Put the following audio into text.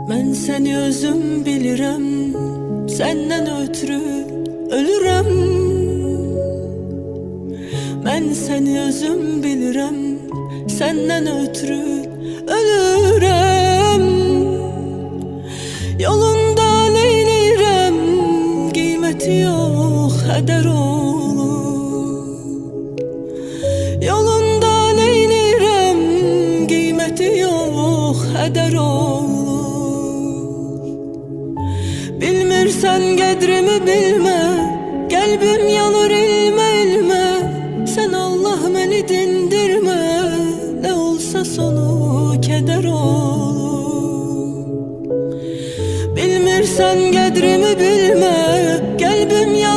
Ben seni özüm bilirəm, senden ötürü ölürəm. Ben seni özüm bilirəm, senden ötürü ölürəm. Yolunda neylirəm, qiyməti yox, hədər olur. Yolunda neylirəm, qiyməti yox, hədər olur. Bilmirsən qədrimi bilmə, qəlbim yanır ilmə ilmə. Sən Allah məni dindirmə, nə olsa sonu kədər olur. Bilmirsən qədrimi bilmə, qəlbim yanır